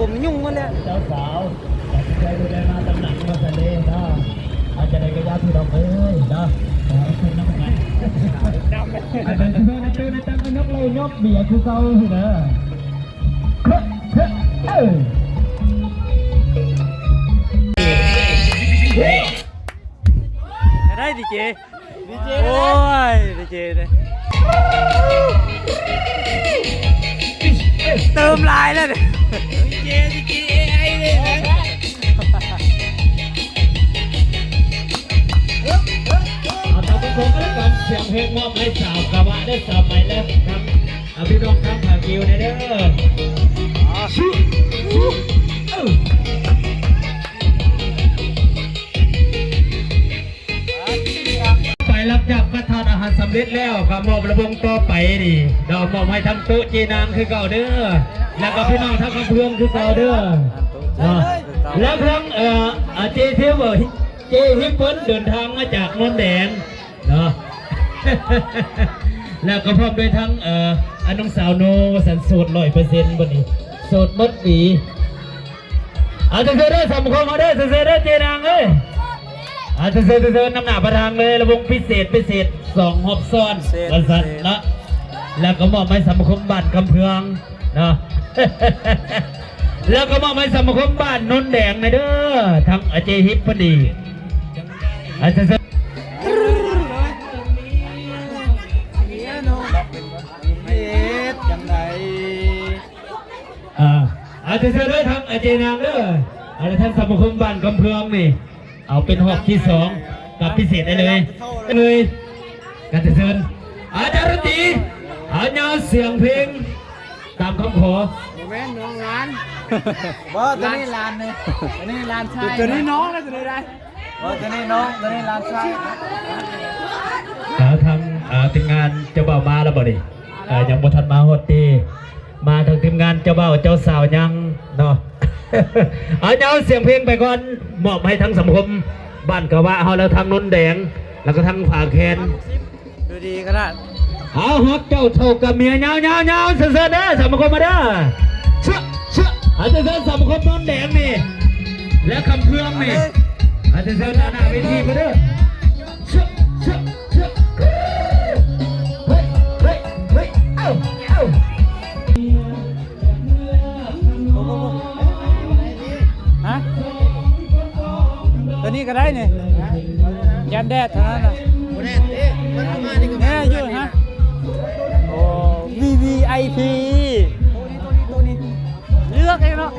มยุ่งมาแล้วเจ้าสาวใจดูแลมาตำหนักมาทะเลนะอาจจะได้กระยาที่เราเอ้ยนะขอคุณน้ำไงอาจจะเป็นตื่นในตั้งนกเลยนกเบียร์คือเก่าเนอะได้ดีเจโอ้ยดีเจเลยเติมลายแล้วเนี่ยดีเจไอเลยเอาตามเป็นผมก็แล้วกันเสียงเพลงมอบให้สาวกระบะได้สาวใหม่แล้วครับเอาพี่น้องครับผ่านคิวเด้อไปรับจากประทานอาหารสำเร็จแล้วครับมอบระบงต่อไปนี่เรามอบให้ทั้งโต๊ะจีนางคือเก่าเด้อแล้วก็พี่น้องทั้งคำเพื่องคือเก่าเด้อแล้วเพิ่งเจเทเวอร์เจฮิปเปิลเดินทางมาจากนนแดงเนาะแล้วก็พร้อมด้วยทั้งน้องสาวโนสันโสด100%วันนี้โสดมดปีจะเจอได้สมคมมาได้เจอได้เจนางเลยจะเจอน้ำหนักประทางเลยระวงพิเศษ2 หอบซ้อนวันสันละแล้วก็มอบให้สมคมบ้านคำเพืองเนาะแล้วก็มอบให้สมคมบ้านนนแดงในเด้อทั้งเจฮิปพอดีจะเจอจังไดจะเจอได้ทั้งเจนางเด้อทั้งสมคมบ้านคำเพืองนี่เอาเป็นหอกที่2กับพิเศษได้เลยการจะเชิญอาจารย์ตีเงาเสียงเพลงตามคำขอแม่น้องร้านว่าตัวนี้ร้านเลยตัวนี้ร้านชายตัวนี้น้องแล้วตัวนี้ได้ตัวนี้น้องตัวนี้ร้านชายทางทีมงานเจ้าบ่าวมาแล้วบ่ดิยังบ่ทันมาฮอดตีมาทางทีมงานเจ้าบ่าวเจ้าสาวยังเนาะเอาเสียงเพลงไปก่อนมอบให้ทั้งสังคมบ้านกะวะเฮาแล้วทางนนแดงแล้วก็ทางผาแคนดูดีขนาดเอาฮักเจ้าเท่ากับเมียเงาเสือเด้อสังคมมาเด้อเชื่อเสือสังคมนนแดงนี่และคำเพื่องนี่เสือหน้าเวทีมาเด้อเชื่อเฮ้ยเอ้าฮะตัวนี้ก็ได้เนี่ยยันแดดเท่านั้นนะเนี่ยอยู่ฮะโอ้ VVIP ตัวนี้เลือกเองเนาะ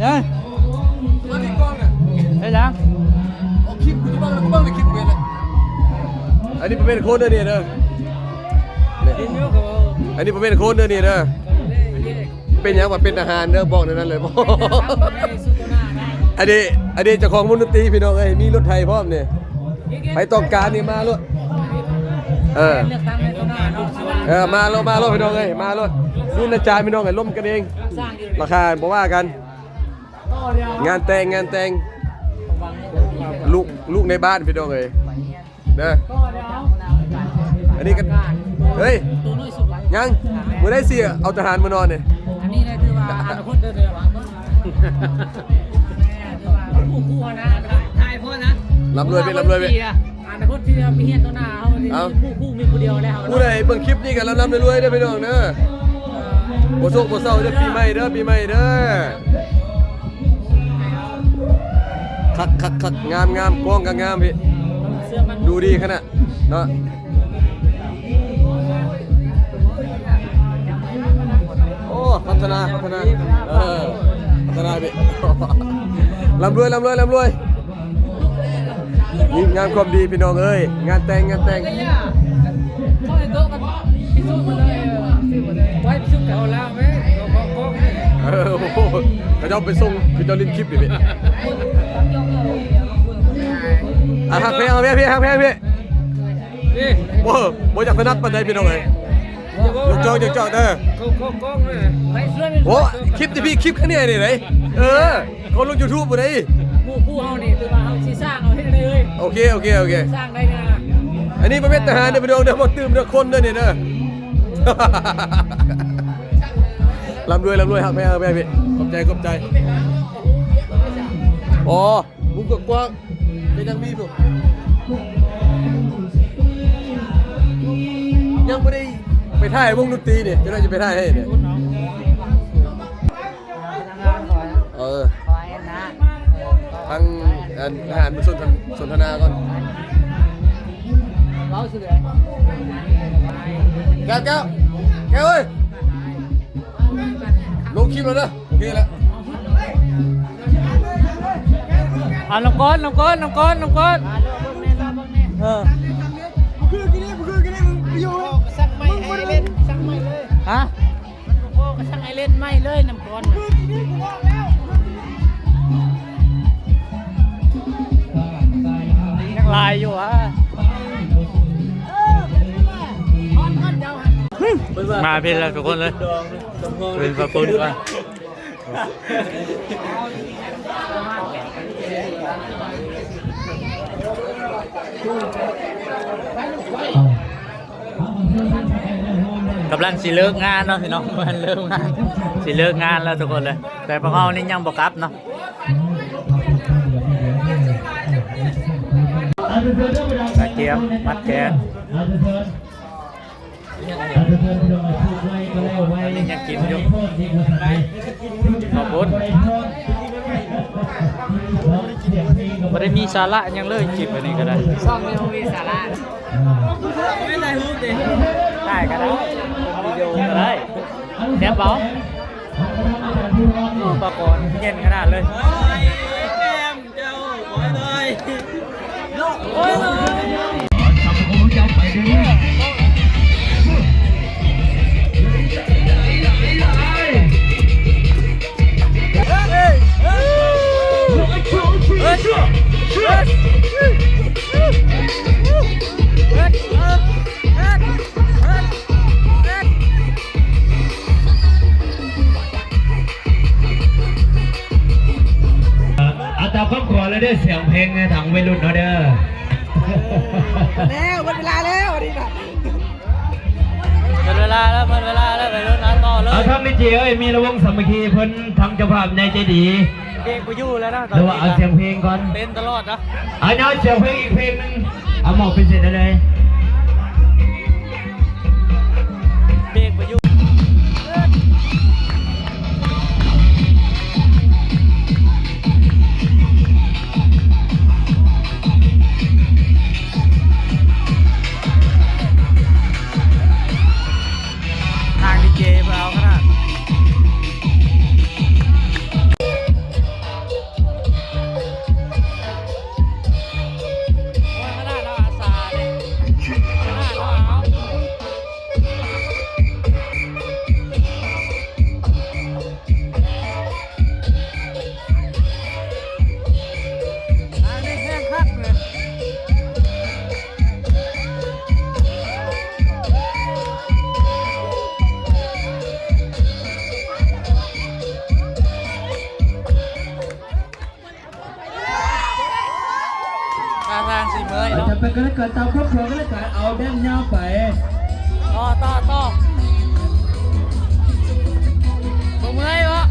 เนี่ยตัวนี้กล้องเนี่ยได้ยังเอาคลิปกูจะบ้างแล้วกูบ้างเลยคลิปเป็นเลยอันนี้เป็นโค้ดเด้อเนี่ยเด้ออันนี้เป็นโค้ดเด้อเนี่ยเด้อเป็นยังว่าเป็นทหารเด้อบอกในนั้นเลยบอกอันนี้เจ้าของวงดนตรีพี่น้องเอ้ยมีรถไทยพร้อมเนี่ยไปต้องการนี่มารถมาแล้วพี่น้องเอ้ยมารถนี่นะจ๊ะพี่น้องเอ้ยล้มกันเองราคาบอกว่ากันงานแต่งลูกในบ้านพี่น้องเอ้ยเด้ออันนี้กันเฮ้ยยังเมื่อได้เสียเอาทหารมานอนเนี่ยอันนี้ได้คือว่าอนาคตเดินวางคู่นะทายพ่อนะลำรวยไปอนาคตที่มีเฮียนตัวหน้าเขาคู่มีคนเดียวแล้วผู้ใดเบิ่งคลิปนี้กันลำรวยได้พี่น้องเด้อโบโซโบเศร้าเด้อปีใหม่เด้อคักงามกล้องก็งามพี่ดูดีขนาดเนาะโอ้พัฒนาพี่ลำรวยนี่งานความดีพี่น้องเอ้ยงานแต่งเข้าในโต๊ะกันพิสูจน์มาเลยไว้พิสูจน์เขาแล้วไหมเขาจะเอาไปส่งพี่จะลิ้นคลิปดิพี่หักเพลงพี่โบอยากถนัดปันใดพี่น้องเอ้ยจอกเด้อโอ้คลิปที่พี่คลิปแค่นี้เลยเขาลง YouTube บ่ได้ผู้เฮานี่คือว่าเฮาสิสร้างเอาให้ได้เลยโอเคสร้างได้นะอันนี้ประเภททหารเด้อพี่น้องเด้อบ่ตื่มเด้อคนเด้อนี่เด้อ ร่ำรวยครับแม่พี่ขอบใจอ๋อมุกกว้างจะยังมีผมยังไม่ได้ไปถ่ายวงดนตรีเนี่ยจะได้จะไปถ่ายให้เนี่ยทางทหารมาสนทนาก่อนแก้วเอ้ยลงคลิปแล้วนะโอเคแล้วน้ำก้อนคือกินนี่มึงไปอยู่สักไม่ให้เล่นสักไม่เลย ฮะ โอ้ก็สักให้เล่นไม่เลยน้ำก้อนคือกินนี่กูบอกแล้ว ยังลายอยู่ฮะมาเป็นแล้วทุกคนเลยเป็นปลาปุ้นก่อนกำลังสิเลิกงานเนาะพี่น้องมันเลิกงานสิเลิกงานแล้วทุกคนเลยแต่พวกเรานี่ยังบ่กลับเนาะตะเกียบมัดแกนยังกินอยู่ขอบคุณไม่ได้มีสาระยังเลยจิบอันนี้ก็ได้ ซ่อมไม่ต้องมีสาระไม่ได้ฮู้ดิ ได้ก็ได้วิดีโอก็ได้แนบบอกอุปกรณ์เย็นขนาดเลยแก้มเจ้าโอ้ยเลยโอ้ยเลยเอาตามคำขอเลยเด้อเสียงเพลงในถังวัยรุ่นเนาะเด้อแล้วหมดเวลาแล้วอันนี้นะ หมดเวลาแล้วไปรุ่นนั้นต่อเลยเอาทำไม่เจี๋ยมีระวงสามัคคีเพิ่นทำเจ้าภาพในใจดีเพลงกูยู่แล้วนะตอน เดี๋ยว นี้ เอาเสียงเพลงก่อนเต้นตลอดนะเอาเนาะเสียงเพลงอีกเพลงนึงเอาหมอกเป็นเสร็จเลยเพลงกูยู่ทางดีเจมาเอาขนาดทางสิเมยเนาะ จะไปก็แล้วกันตามครอบครัวก็แล้วกันเอาแดนยาวไปต่อบ่เมื่อยวะ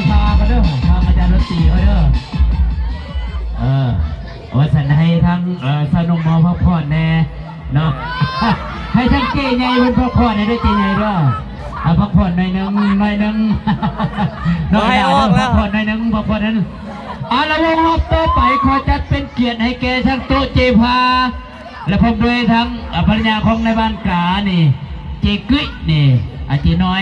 พากันเด้อพาอาจารย์รถตีเขาเด้อว่าสันให้ทั้งสนุกมอพักผ่อนแน่เนาะให้ทั้งเจใหญ่เป็นพักผ่อนได้เจใหญ่ด้วยพักผ่อนหน่อยนึงให้ออกแล้วพักผ่อนหน่อยนึงพักผ่อนนั้นละวงรอบต่อไปขอจัดเป็นเกียรติให้แกทั้งโต๊ะเจพาและพร้อมด้วยทั้งภรรยาของในบ้านกานี่เจกุ้ยนี่อาจีน้อย